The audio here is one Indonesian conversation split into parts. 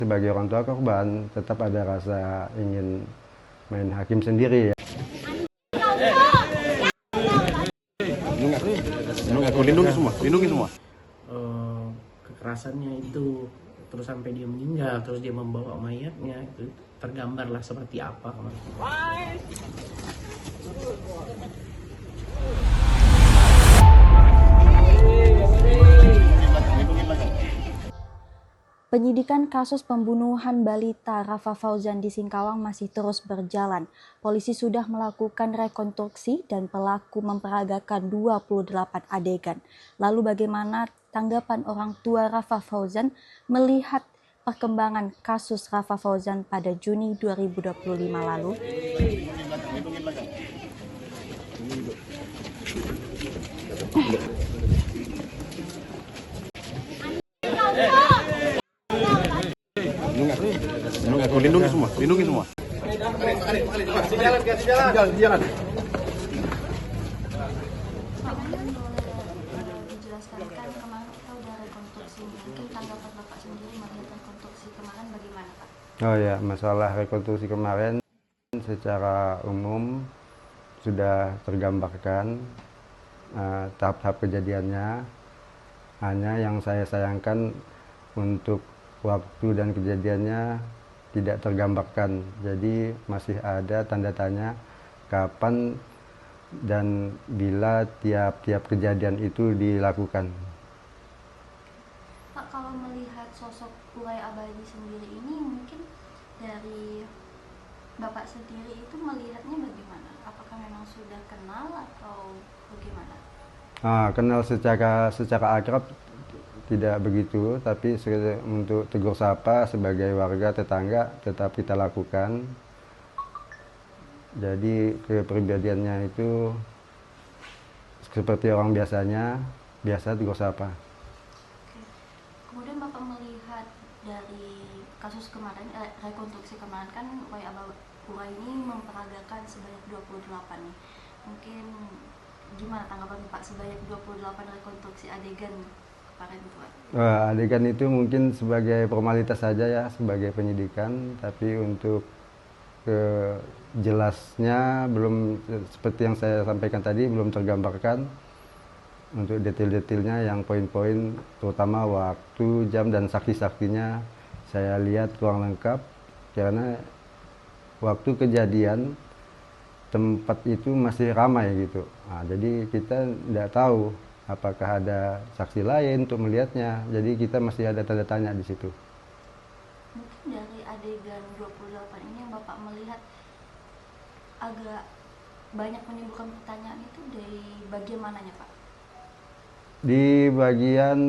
Sebagai orang tua korban, tetap ada rasa ingin main hakim sendiri ya. Lindungi semua, lindungi semua. Kekerasannya itu terus sampai dia meninggal, terus dia membawa mayatnya, itu tergambarlah seperti apa. Penyidikan kasus pembunuhan balita Rafa Fauzan di Singkawang masih terus berjalan. Polisi sudah melakukan rekonstruksi dan pelaku memperagakan 28 adegan. Lalu bagaimana tanggapan orang tua Rafa Fauzan melihat perkembangan kasus Rafa Fauzan pada Juni 2025 lalu? Lindungi semua, lindungi semua. Jalan. Dijelaskan kan kemarin kita udah rekonstruksi, mungkin tanggapan Bapak sendiri melihat rekonstruksi kemarin bagaimana Pak? Oh ya, masalah rekonstruksi kemarin secara umum sudah tergambarkan tahap-tahap kejadiannya. Hanya yang saya sayangkan untuk waktu dan kejadiannya tidak tergambarkan. Jadi masih ada tanda tanya kapan dan bila tiap-tiap kejadian itu dilakukan. Pak, kalau melihat sosok Uray Abadi sendiri ini, mungkin dari Bapak sendiri itu melihatnya bagaimana? Apakah memang sudah kenal atau bagaimana? Kenal secara akrab tidak begitu, tapi untuk tegur sapa sebagai warga tetangga tetap kita lakukan. Jadi kepribadiannya itu seperti orang biasanya, biasa tegur sapa. Kemudian Bapak melihat dari kasus kemarin, rekonstruksi kemarin kan Uray ini memperagakan sebanyak 28 nih. Mungkin gimana tanggapan Bapak sebanyak 28 rekonstruksi adegan kemarin itu Pak? Adegan itu mungkin sebagai formalitas saja ya, sebagai penyidikan, tapi untuk jelasnya belum, seperti yang saya sampaikan tadi, belum tergambarkan untuk detail-detailnya, yang poin-poin terutama waktu, jam, dan saksi-saksinya saya lihat kurang lengkap karena waktu kejadian tempat itu masih ramai gitu. Jadi kita tidak tahu apakah ada saksi lain untuk melihatnya. Jadi kita masih ada tanda tanya di situ. Mungkin dari adegan 28 ini yang Bapak melihat agak banyak menimbulkan pertanyaan itu dari bagian mananya Pak? Di bagian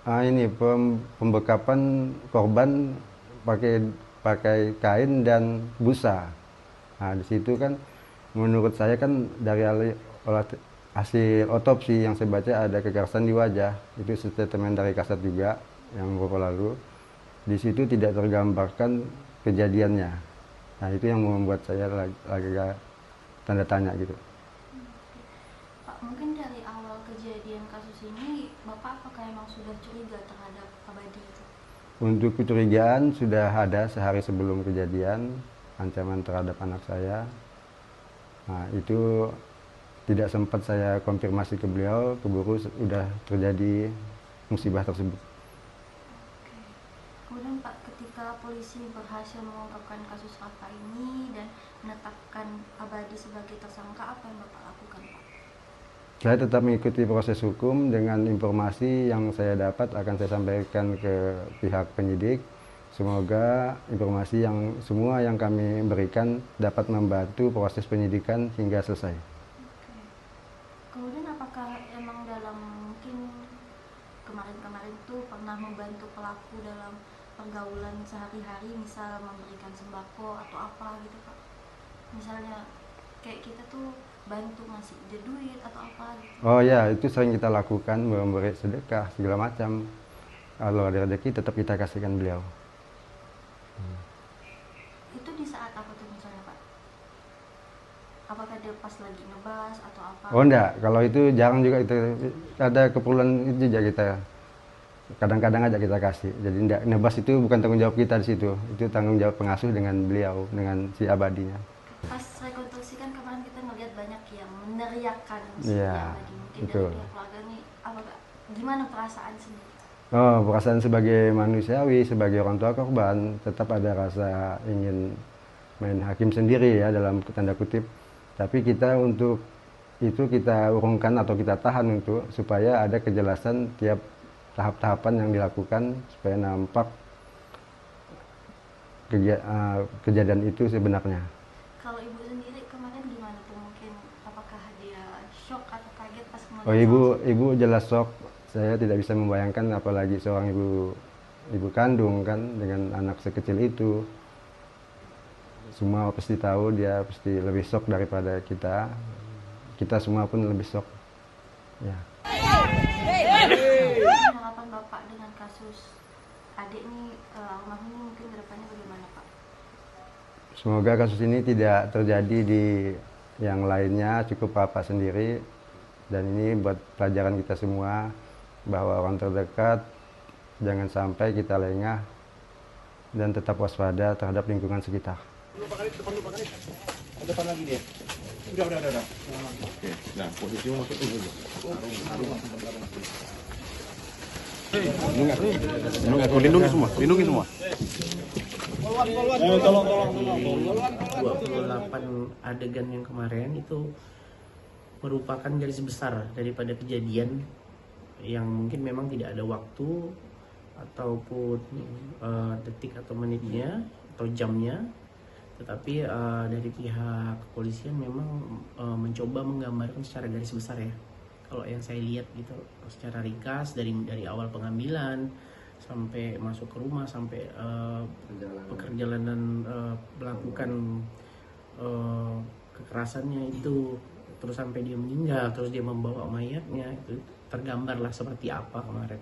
ini pembekapan korban pakai kain dan busa. Di situ kan menurut saya kan dari hasil otopsi yang saya baca ada kekerasan di wajah. Itu statement dari Kasat juga yang beberapa lalu. Di situ tidak tergambarkan kejadiannya. Itu yang membuat saya agak tanda tanya gitu. Pak, mungkin dari awal kejadian kasus ini, Bapak apakah memang sudah curiga terhadap Abadi itu? Untuk kecurigaan sudah ada sehari sebelum kejadian, ancaman terhadap anak saya. Itu tidak sempat saya konfirmasi ke beliau, keburu sudah terjadi musibah tersebut. Kemudian Pak, ketika polisi berhasil mengungkapkan kasus Rafa ini dan menetapkan Abadi sebagai tersangka, apa yang Bapak lakukan Pak? Saya tetap mengikuti proses hukum dengan informasi yang saya dapat akan saya sampaikan ke pihak penyidik. Semoga informasi yang semua yang kami berikan dapat membantu proses penyidikan hingga selesai. Kemudian apakah emang dalam mungkin kemarin-kemarin itu pernah membantu pelaku dalam pergaulan sehari-hari, misal memberikan sembako atau apa gitu Pak? Misalnya kayak kita tuh bantu ngasih duit atau apa gitu. Oh ya, itu sering kita lakukan, memberi sedekah segala macam. Kalau ada rezeki tetap kita kasihkan beliau. Itu di saat apa tuh misalnya Pak? Apakah dia pas lagi ngebas atau apa? Oh enggak, kalau itu jarang juga, itu ada keperluan itu juga kita kadang-kadang aja kita kasih. Jadi ndak nebas itu bukan tanggung jawab kita di situ, itu tanggung jawab pengasuh dengan beliau, dengan si abadinya. Pas rekonstruksi kan kemarin kita ngelihat banyak yang meneriakkan Iya, abadi. Mungkin betul. dari pihak keluarga nih, apa Kak? Gimana perasaan sendiri? Oh, perasaan sebagai manusiawi, sebagai orang tua korban, tetap ada rasa ingin main hakim sendiri ya dalam tanda kutip. Tapi kita untuk itu kita urungkan atau kita tahan untuk supaya ada kejelasan tiap tahap-tahapan yang dilakukan supaya nampak kejadian itu sebenarnya. Kalau ibu sendiri kemarin gimana tuh? Mungkin apakah dia shock atau kaget pas kemarin? Oh, ibu jelas shock. Saya tidak bisa membayangkan apalagi seorang ibu kandung kan dengan anak sekecil itu. Semua pasti tahu dia pasti lebih shock daripada kita. Kita semua pun lebih shock. Ya. Harapan Bapak dengan kasus adik nih almarhum ini mungkin kedepannya bagaimana Pak? Semoga kasus ini tidak terjadi di yang lainnya, cukup Bapak sendiri. Dan ini buat pelajaran kita semua bahwa orang terdekat jangan sampai kita lengah dan tetap waspada terhadap lingkungan sekitar. Depan lagi dia. Udah. Oke. Nah, posisinya masuk dulu. Lindungi semua. 28 adegan yang kemarin itu merupakan garis besar daripada kejadian yang mungkin memang tidak ada waktu ataupun detik atau menitnya atau jamnya, tetapi dari pihak kepolisian memang mencoba menggambarkan secara garis besar ya. Kalau yang saya lihat gitu secara ringkas dari awal pengambilan sampai masuk ke rumah sampai perjalanan melakukan kekerasannya itu, terus sampai dia meninggal, terus dia membawa mayatnya, itu tergambarlah seperti apa kemarin.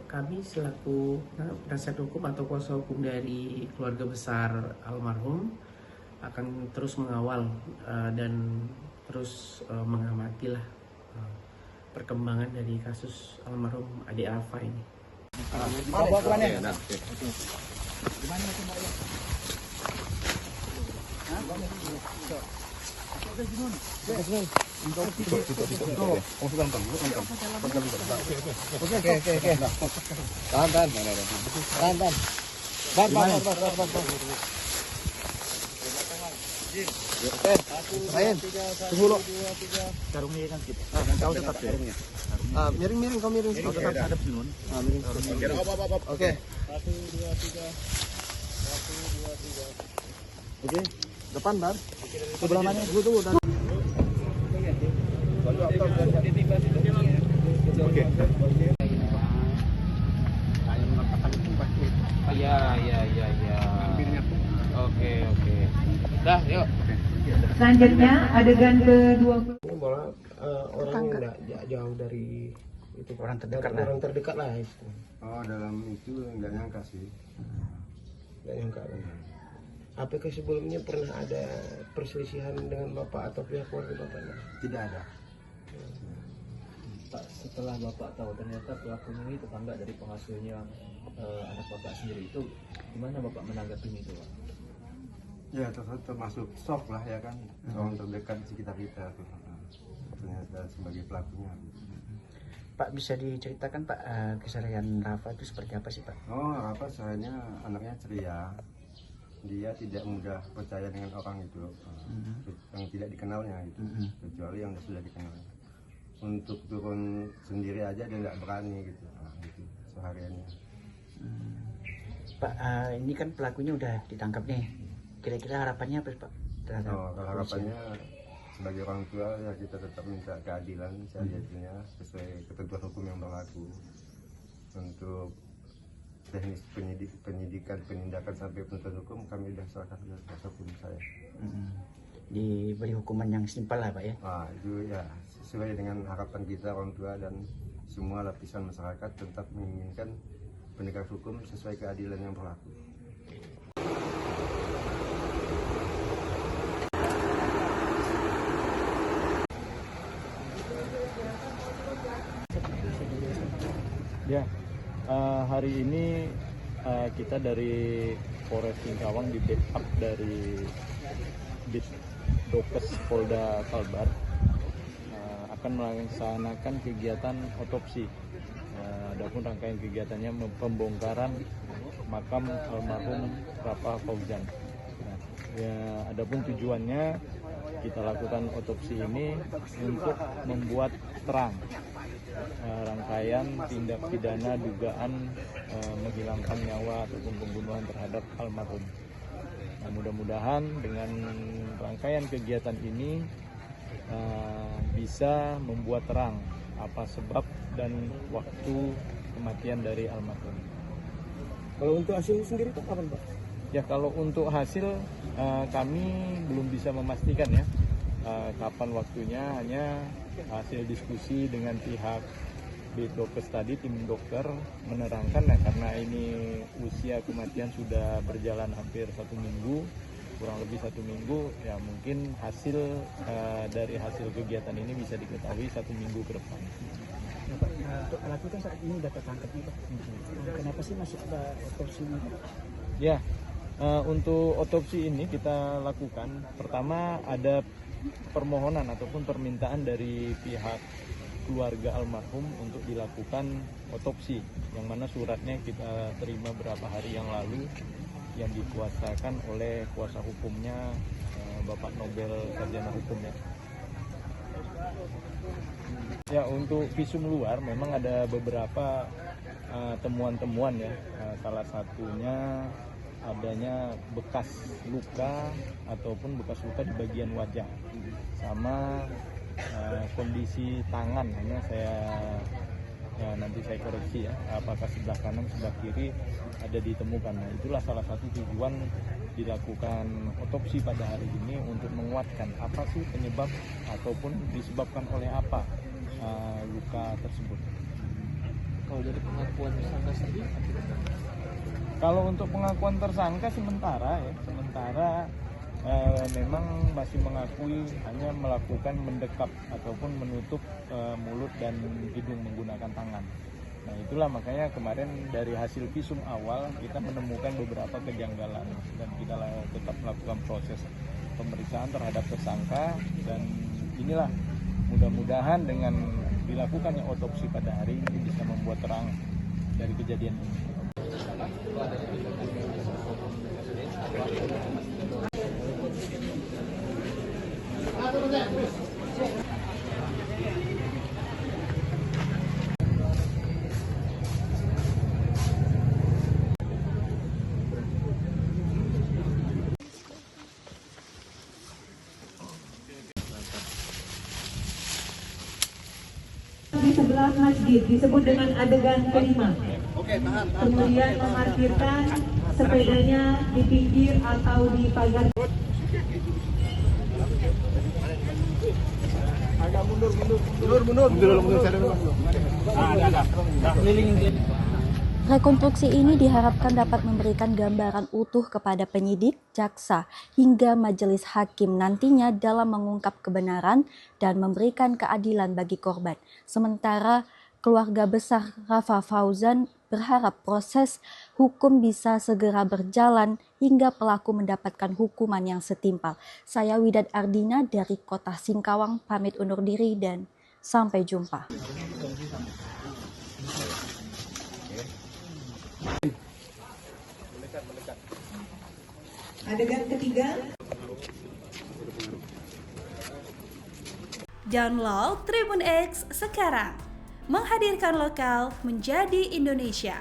Kami selaku penasihat hukum atau kuasa hukum dari keluarga besar almarhum akan terus mengawal dan terus mengamatilah perkembangan dari kasus almarhum adik Alfa ini. Miring kau miring sedikit. Tetap hadap dulu. Miring. Oke. 1 2 3. 1 2 3. Oke. Depan, Bar. Sebelah mana? Tunggu dan Oke. Ya. Oke. Dah, yuk. Selanjutnya adegan ke-20. Ini malah orang yang jauh dari itu orang terdekat lah itu. Oh, dalam itu nggak nyangka sih. Nggak nyangka. Apakah sebelumnya pernah ada perselisihan dengan Bapak atau pihak keluarga Bapak? Tidak ada. Pak, setelah Bapak tahu ternyata pelakunya ini tetangga dari pengasuhnya anak Bapak sendiri, itu gimana Bapak menanggapi itu, Pak? Ya, termasuk shock lah ya kan, orang terdekat di sekitar kita tuh. Ternyata sebagai pelakunya. Pak, bisa diceritakan Pak keseharian Rafa itu seperti apa sih Pak? Oh, Rafa sebenarnya anaknya ceria. Dia tidak mudah percaya dengan orang itu, yang tidak dikenalnya gitu, kecuali yang sudah dikenal. Untuk turun sendiri aja dia tidak berani gitu, gitu sehariannya. Pak, ini kan pelakunya udah ditangkap nih. Kira-kira harapannya apa Pak? Kalau harapannya sebagai orang tua ya kita tetap minta keadilan seadil-adilnya sesuai ketentuan hukum yang berlaku. Untuk teknis penyidikan, penindakan sampai penuntutan hukum kami sudah serahkan ke kuasa hukum saya. Diberi hukuman yang simpel lah Pak ya? Itu ya sesuai dengan harapan kita orang tua dan semua lapisan masyarakat tetap menginginkan penegak hukum sesuai keadilan yang berlaku. Ya, hari ini kita dari Polres Singkawang di backup dari Dokes Polda Kalbar akan melaksanakan kegiatan otopsi. Adapun rangkaian kegiatannya pembongkaran makam almarhum Rafa Fauzan. Adapun tujuannya kita lakukan otopsi ini untuk membuat terang rangkaian tindak pidana dugaan menghilangkan nyawa ataupun pembunuhan terhadap almarhum. Nah, mudah-mudahan dengan rangkaian kegiatan ini bisa membuat terang apa sebab dan waktu kematian dari almarhum. Kalau untuk hasil sendiri itu kapan, Pak? Ya, kalau untuk hasil kami belum bisa memastikan ya kapan waktunya, hanya hasil diskusi dengan pihak Dokes tadi, tim dokter menerangkan karena ini usia kematian sudah berjalan hampir 1 minggu, kurang lebih 1 minggu, ya mungkin hasil dari hasil kegiatan ini bisa diketahui 1 minggu ke depan. Ya, Pak, untuk pelaku kan saat ini sudah tertangkap nih, Pak. Kenapa sih masuk ke otopsi ini? Ya, untuk otopsi ini kita lakukan, pertama ada permohonan ataupun permintaan dari pihak keluarga almarhum untuk dilakukan otopsi, yang mana suratnya kita terima beberapa hari yang lalu yang dikuasakan oleh kuasa hukumnya Bapak Nobel Sarjana Hukum ya. Ya, untuk visum luar memang ada beberapa temuan-temuan ya, salah satunya adanya bekas luka ataupun bekas luka di bagian wajah, sama kondisi tangan, hanya nanti saya koreksi ya, apakah sebelah kanan sebelah kiri ada ditemukan. Nah, itulah salah satu tujuan dilakukan otopsi pada hari ini untuk menguatkan apa sih penyebab ataupun disebabkan oleh apa luka tersebut. Kalau dari pengakuan tersangka sendiri, kalau untuk pengakuan tersangka sementara memang masih mengakui hanya melakukan mendekap ataupun menutup mulut dan hidung menggunakan tangan. Nah, itulah makanya kemarin dari hasil visum awal kita menemukan beberapa kejanggalan dan kita tetap melakukan proses pemeriksaan terhadap tersangka, dan inilah mudah-mudahan dengan dilakukannya otopsi pada hari ini bisa membuat terang dari kejadian ini. Di sebelah masjid disebut dengan adegan kelima. Kemudian memarkirkan sepedanya di pinggir atau di pagar. Agak mundur. Rekonstruksi ini diharapkan dapat memberikan gambaran utuh kepada penyidik, jaksa, hingga majelis hakim nantinya dalam mengungkap kebenaran dan memberikan keadilan bagi korban. Sementara keluarga besar Rafa Fauzan berharap proses hukum bisa segera berjalan hingga pelaku mendapatkan hukuman yang setimpal. Saya Widad Ardina dari Kota Singkawang pamit undur diri dan sampai jumpa. Adegan ketiga. Download Tribun X sekarang, menghadirkan lokal menjadi Indonesia.